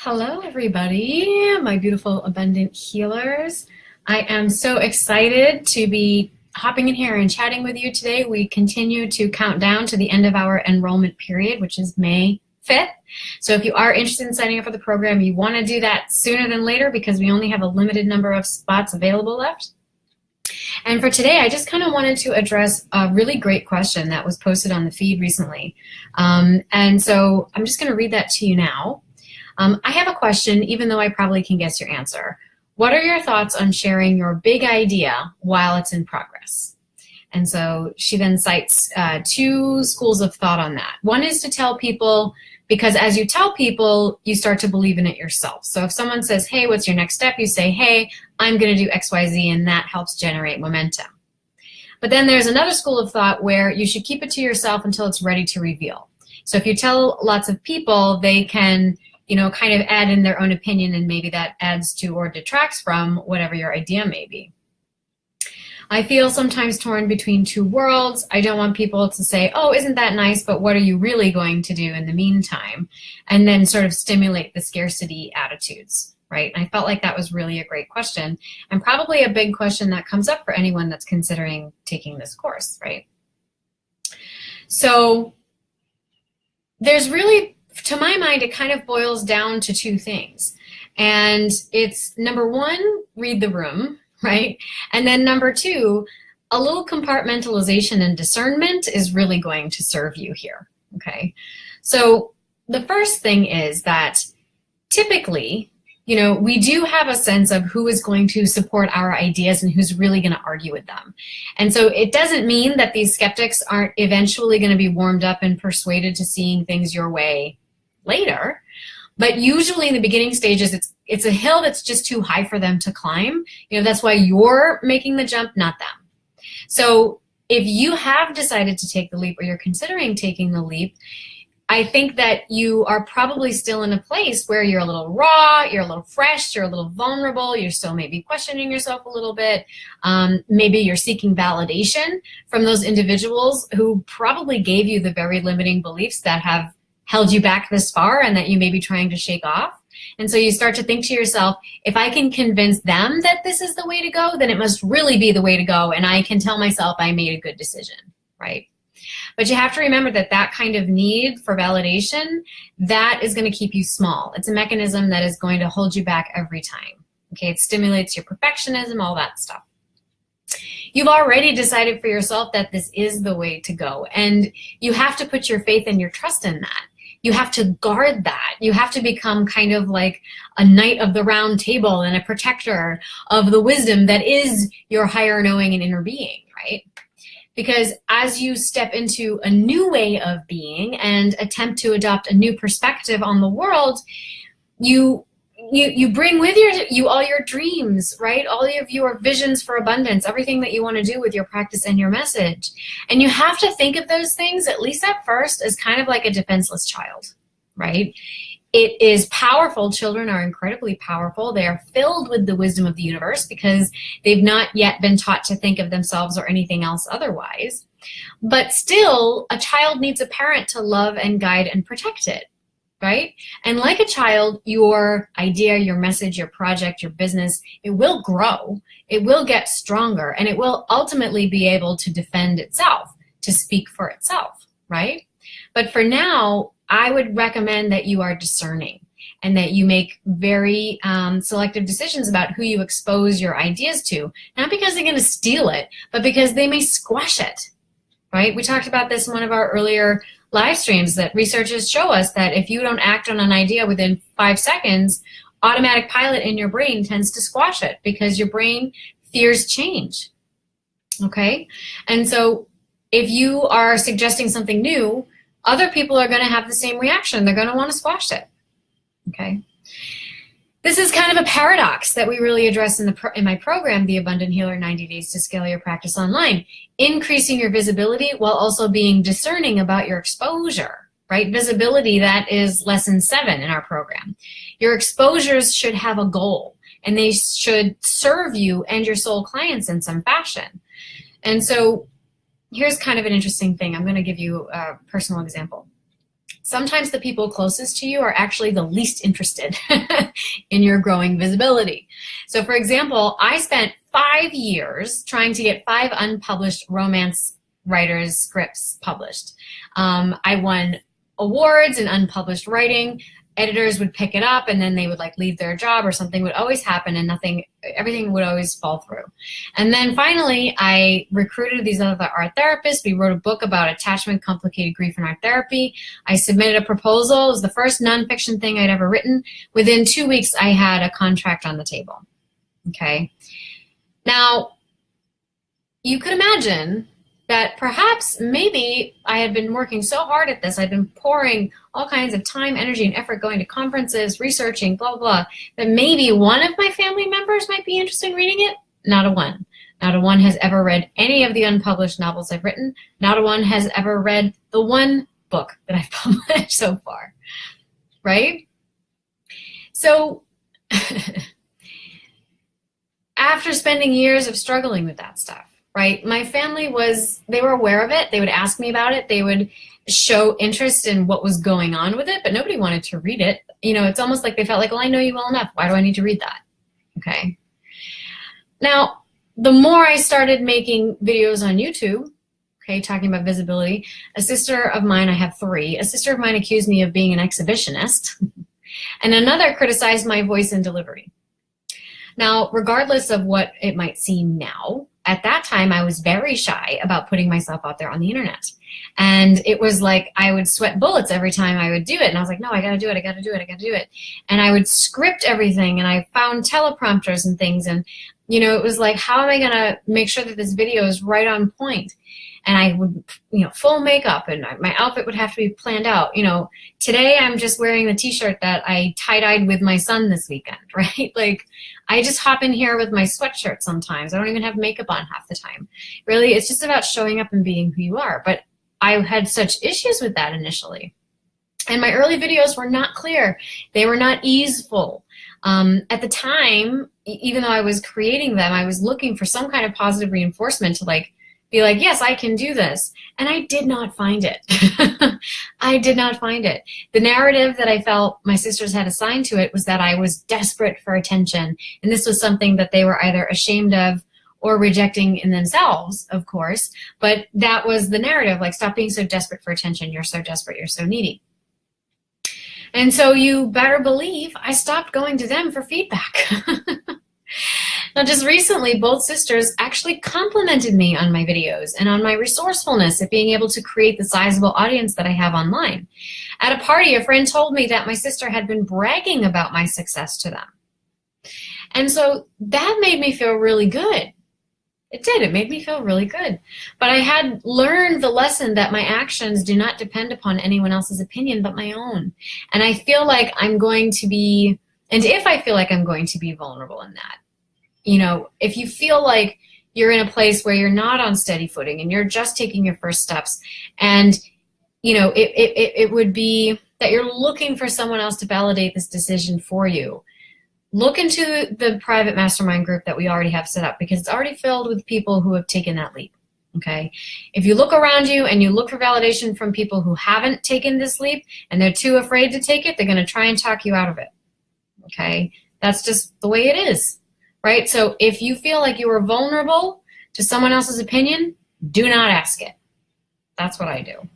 Hello, everybody, my beautiful abundant healers. I am so excited to be hopping in here and chatting with you today. We continue to count down to the end of our enrollment period, which is May 5th. So if you are interested in signing up for the program, you want to do that sooner than later because we only have a limited number of spots available left. And for today, I just kind of wanted to address a really great question that was posted on the feed recently. And so I'm just going to read that to you now. I have a question, even though I probably can guess your answer. What are your thoughts on sharing your big idea while it's in progress? And so she then cites two schools of thought on that. One is to tell people, because as you tell people, you start to believe in it yourself. So if someone says, hey, what's your next step? You say, hey, I'm going to do X, Y, Z, and that helps generate momentum. But then there's another school of thought where you should keep it to yourself until it's ready to reveal. So if you tell lots of people, they can kind of add in their own opinion, and maybe that adds to or detracts from whatever your idea may be. I feel sometimes torn between two worlds. I don't want people to say, oh, isn't that nice, but what are you really going to do in the meantime? And then sort of stimulate the scarcity attitudes, right? And I felt like that was really a great question, and probably a big question that comes up for anyone that's considering taking this course, right? So there's really, to my mind, it kind of boils down to two things. And it's number one, read the room, right? And then number two, a little compartmentalization and discernment is really going to serve you here, okay? So the first thing is that typically, we do have a sense of who is going to support our ideas and who's really going to argue with them. And so it doesn't mean that these skeptics aren't eventually going to be warmed up and persuaded to seeing things your way later, but usually in the beginning stages, it's a hill that's just too high for them to climb. That's why you're making the jump, not them. So if you have decided to take the leap or you're considering taking the leap, I think that you are probably still in a place where you're a little raw, you're a little fresh, you're a little vulnerable, you're still maybe questioning yourself a little bit. Maybe you're seeking validation from those individuals who probably gave you the very limiting beliefs that have held you back this far and that you may be trying to shake off. And so you start to think to yourself, if I can convince them that this is the way to go, then it must really be the way to go, and I can tell myself I made a good decision, right? But you have to remember that that kind of need for validation, that is going to keep you small. It's a mechanism that is going to hold you back every time. Okay, it stimulates your perfectionism, all that stuff. You've already decided for yourself that this is the way to go, and you have to put your faith and your trust in that. You have to guard that. You have to become kind of like a knight of the round table and a protector of the wisdom that is your higher knowing and inner being, right? Because as you step into a new way of being and attempt to adopt a new perspective on the world, you bring with you all your dreams, right? All of your visions for abundance, everything that you want to do with your practice and your message. And you have to think of those things, at least at first, as kind of like a defenseless child, right? It is powerful. Children are incredibly powerful. They are filled with the wisdom of the universe because they've not yet been taught to think of themselves or anything else otherwise. But still, a child needs a parent to love and guide and protect it. Right? And like a child, your idea, your message, your project, your business, it will grow, it will get stronger, and it will ultimately be able to defend itself, to speak for itself, right? But for now, I would recommend that you are discerning and that you make very selective decisions about who you expose your ideas to, not because they're going to steal it, but because they may squash it, right? We talked about this in one of our earlier live streams, that researchers show us that if you don't act on an idea within 5 seconds, automatic pilot in your brain tends to squash it because your brain fears change, okay? And so if you are suggesting something new, other people are going to have the same reaction. They're going to want to squash it, okay? This is kind of a paradox that we really address in my program, The Abundant Healer 90 Days to Scale Your Practice Online. Increasing your visibility while also being discerning about your exposure, right? Visibility, that is lesson 7 in our program. Your exposures should have a goal, and they should serve you and your soul clients in some fashion. And so here's kind of an interesting thing. I'm going to give you a personal example. sometimes the people closest to you are actually the least interested in your growing visibility. So for example, I spent 5 years trying to get 5 unpublished romance writers' scripts published. I won awards in unpublished writing. Editors would pick it up and then they would like leave their job, or something would always happen and everything would always fall through. And then finally I recruited these other art therapists. We wrote a book about attachment, complicated grief, and art therapy. I submitted a proposal. It was the first nonfiction thing I'd ever written. Within 2 weeks I had a contract on the table. Okay. Now you could imagine that perhaps maybe I had been working so hard at this, I'd been pouring all kinds of time, energy, and effort going to conferences, researching, blah, blah, blah, that maybe one of my family members might be interested in reading it. Not a one. Not a one has ever read any of the unpublished novels I've written. Not a one has ever read the one book that I've published so far, right? So after spending years of struggling with that stuff, right? My family they were aware of it. They would ask me about it. They would show interest in what was going on with it, but nobody wanted to read it. You know, it's almost like they felt like, well, I know you well enough. Why do I need to read that? Okay. Now, the more I started making videos on YouTube, okay, talking about visibility, a sister of mine, I have 3, a sister of mine accused me of being an exhibitionist, and another criticized my voice and delivery. Now, regardless of what it might seem now, at that time, I was very shy about putting myself out there on the internet. And it was like I would sweat bullets every time I would do it. And I was like, no, I got to do it. I got to do it. I got to do it. And I would script everything. And I found teleprompters and things. And, you know, it was like, how am I going to make sure that this video is right on point? And I would, you know, full makeup, and my outfit would have to be planned out. You know, today I'm just wearing the t-shirt that I tie-dyed with my son this weekend, right? Like, I just hop in here with my sweatshirt sometimes. I don't even have makeup on half the time. Really, it's just about showing up and being who you are. But I had such issues with that initially. And my early videos were not clear. They were not easeful. At the time, even though I was creating them, I was looking for some kind of positive reinforcement to like, be like, yes, I can do this. And I did not find it. I did not find it. The narrative that I felt my sisters had assigned to it was that I was desperate for attention. And this was something that they were either ashamed of or rejecting in themselves, of course. But that was the narrative, like, stop being so desperate for attention. You're so desperate. You're so needy. And so you better believe I stopped going to them for feedback. Now, just recently, both sisters actually complimented me on my videos and on my resourcefulness at being able to create the sizable audience that I have online. At a party, a friend told me that my sister had been bragging about my success to them. And so that made me feel really good. It did. It made me feel really good. But I had learned the lesson that my actions do not depend upon anyone else's opinion but my own. And I feel like I'm going to be, and if I feel like I'm going to be vulnerable in that, you know, if you feel like you're in a place where you're not on steady footing and you're just taking your first steps, and, you know, it would be that you're looking for someone else to validate this decision for you, look into the private mastermind group that we already have set up, because it's already filled with people who have taken that leap, okay? If you look around you and you look for validation from people who haven't taken this leap and they're too afraid to take it, they're going to try and talk you out of it, okay? That's just the way it is. Right? So if you feel like you are vulnerable to someone else's opinion, do not ask it. That's what I do.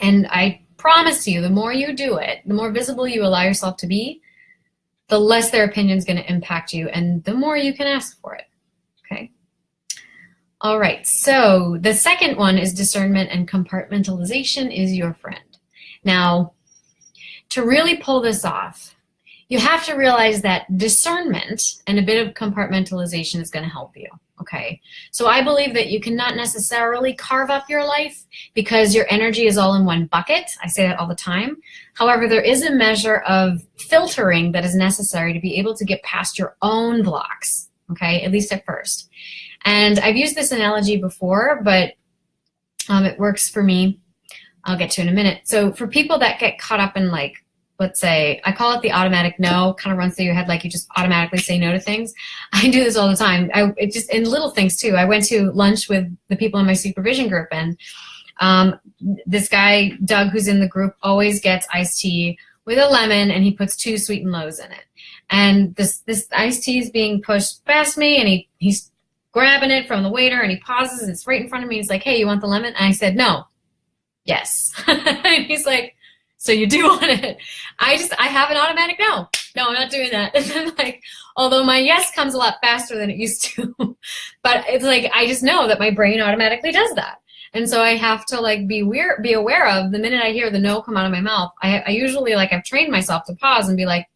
And I promise you, the more you do it, the more visible you allow yourself to be, the less their opinion is going to impact you, and the more you can ask for it. Okay? All right. So the second one is discernment, and compartmentalization is your friend. Now, to really pull this off, you have to realize that discernment and a bit of compartmentalization is going to help you, okay? So I believe that you cannot necessarily carve up your life because your energy is all in one bucket. I say that all the time. However, there is a measure of filtering that is necessary to be able to get past your own blocks, okay, at least at first. And I've used this analogy before, but it works for me. I'll get to it in a minute. So for people that get caught up in, like, let's say, I call it the automatic no, kind of runs through your head, like you just automatically say no to things. I do this all the time. It just in little things too. I went to lunch with the people in my supervision group, and This guy, Doug, who's in the group, always gets iced tea with a lemon, and he puts 2 sweetened lows in it. And this iced tea is being pushed past me, and he's grabbing it from the waiter, and he pauses, and it's right in front of me. He's like, hey, you want the lemon? And I said, no. Yes. And he's like, so you do want it? I have an automatic no. No, I'm not doing that. And then, like, although my yes comes a lot faster than it used to, but it's like, I just know that my brain automatically does that. And so I have to, like, be aware of the minute I hear the no come out of my mouth. I usually, like, I've trained myself to pause and be like,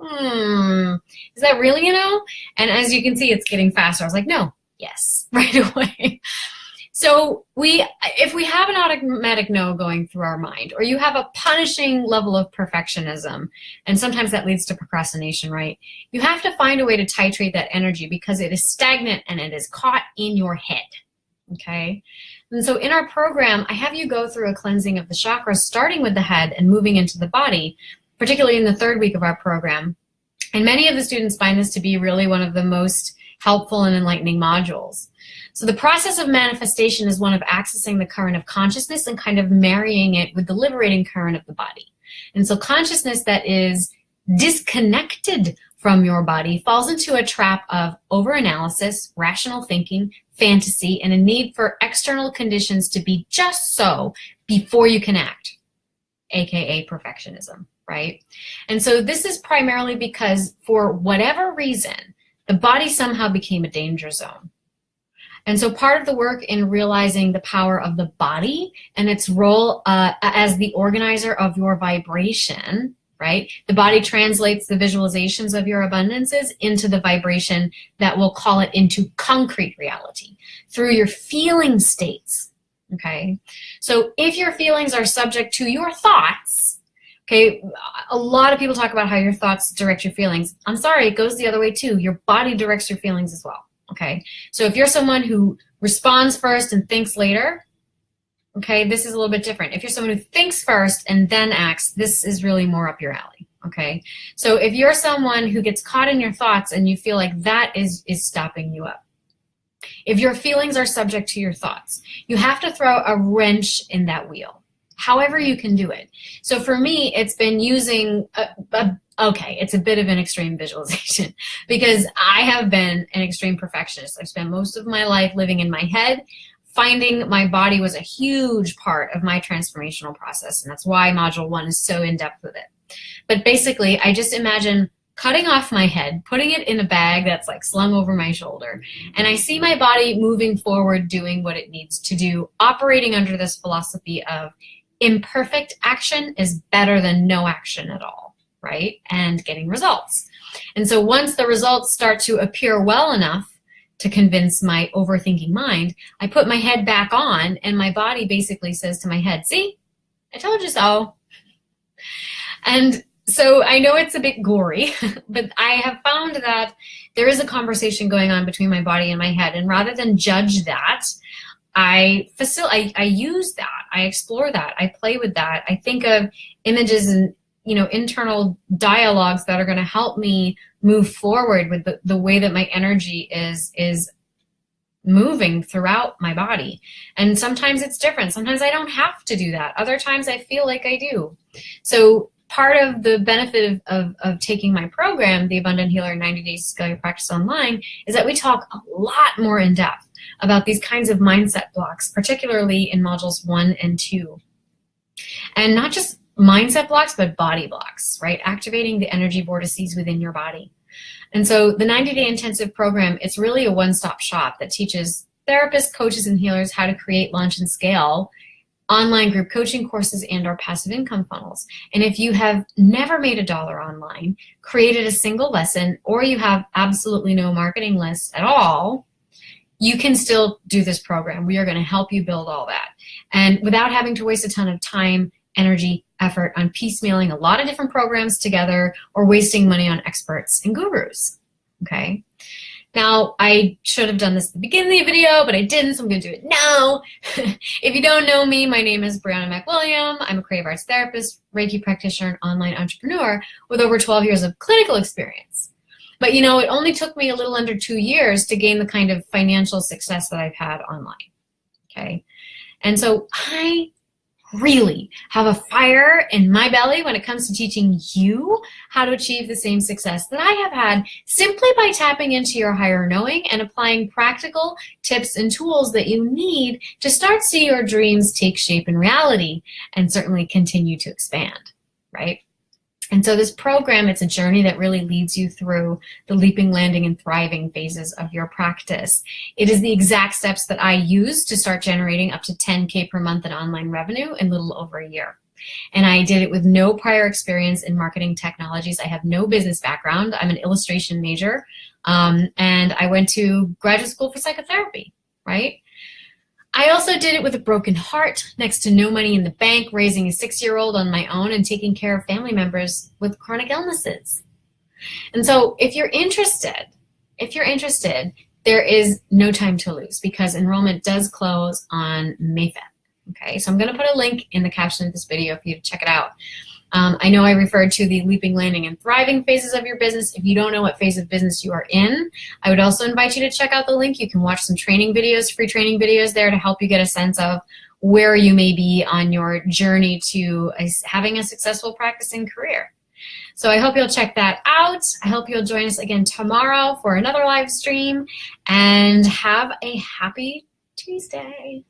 is that really a no? And as you can see, it's getting faster. I was like, no, yes, right away. So if we have an automatic no going through our mind, or you have a punishing level of perfectionism, and sometimes that leads to procrastination, right? You have to find a way to titrate that energy, because it is stagnant and it is caught in your head, okay? And so in our program, I have you go through a cleansing of the chakras, starting with the head and moving into the body, particularly in the 3rd week of our program. And many of the students find this to be really one of the most helpful and enlightening modules. So the process of manifestation is one of accessing the current of consciousness and kind of marrying it with the liberating current of the body. And so consciousness that is disconnected from your body falls into a trap of overanalysis, rational thinking, fantasy, and a need for external conditions to be just so before you can act, aka perfectionism, right? And so this is primarily because, for whatever reason, the body somehow became a danger zone. And so part of the work in realizing the power of the body and its role as the organizer of your vibration, right? The body translates the visualizations of your abundances into the vibration that will call it into concrete reality through your feeling states, okay? So if your feelings are subject to your thoughts, okay, a lot of people talk about how your thoughts direct your feelings. I'm sorry, it goes the other way too. Your body directs your feelings as well. Okay, so if you're someone who responds first and thinks later, okay, this is a little bit different. If you're someone who thinks first and then acts, this is really more up your alley, okay? So if you're someone who gets caught in your thoughts and you feel like that is stopping you up, if your feelings are subject to your thoughts, you have to throw a wrench in that wheel, however you can do it. So for me, it's been using okay, it's a bit of an extreme visualization, because I have been an extreme perfectionist. I've spent most of my life living in my head. Finding my body was a huge part of my transformational process, and that's why Module 1 is so in-depth with it. But basically, I just imagine cutting off my head, putting it in a bag that's like slung over my shoulder, and I see my body moving forward, doing what it needs to do, operating under this philosophy of imperfect action is better than no action at all, right? And getting results. And so once the results start to appear well enough to convince my overthinking mind, I put my head back on, and my body basically says to my head, see, I told you so. And so I know it's a bit gory, but I have found that there is a conversation going on between my body and my head, and rather than judge that, I use that, I explore that, I play with that, I think of images and internal dialogues that are going to help me move forward with the way that my energy is moving throughout my body. And sometimes it's different. Sometimes I don't have to do that. Other times I feel like I do. So part of the benefit of taking my program, the Abundant Healer 90 Days to Scale Your Practice Online, is that we talk a lot more in depth about these kinds of mindset blocks, particularly in modules 1 and 2. And not just mindset blocks, but body blocks, right? Activating the energy vortices within your body. And so the 90-day intensive program, it's really a one-stop shop that teaches therapists, coaches, and healers how to create, launch, and scale online group coaching courses and or passive income funnels. And if you have never made $1 online, created a single lesson, or you have absolutely no marketing list at all, you can still do this program. We are going to help you build all that. And without having to waste a ton of time, energy, effort on piecemealing a lot of different programs together or wasting money on experts and gurus, okay? Now, I should have done this at the beginning of the video, but I didn't, so I'm going to do it now. If you don't know me, my name is Brianna McWilliam. I'm a creative arts therapist, Reiki practitioner, and online entrepreneur with over 12 years of clinical experience. But it only took me a little under 2 years to gain the kind of financial success that I've had online, okay? And so I really have a fire in my belly when it comes to teaching you how to achieve the same success that I have had simply by tapping into your higher knowing and applying practical tips and tools that you need to start see your dreams take shape in reality and certainly continue to expand, right? And so this program, it's a journey that really leads you through the leaping, landing, and thriving phases of your practice. It is the exact steps that I use to start generating up to 10K per month in online revenue in little over a year. And I did it with no prior experience in marketing technologies. I have no business background. I'm an illustration major, and I went to graduate school for psychotherapy, right? I also did it with a broken heart, next to no money in the bank, raising a 6-year-old on my own and taking care of family members with chronic illnesses. And so if you're interested, there is no time to lose because enrollment does close on May 5th. Okay, so I'm going to put a link in the caption of this video for you to check it out. I know I referred to the leaping, landing, and thriving phases of your business. If you don't know what phase of business you are in, I would also invite you to check out the link. You can watch some training videos, free training videos there to help you get a sense of where you may be on your journey to having a successful practicing career. So I hope you'll check that out. I hope you'll join us again tomorrow for another live stream, and have a happy Tuesday.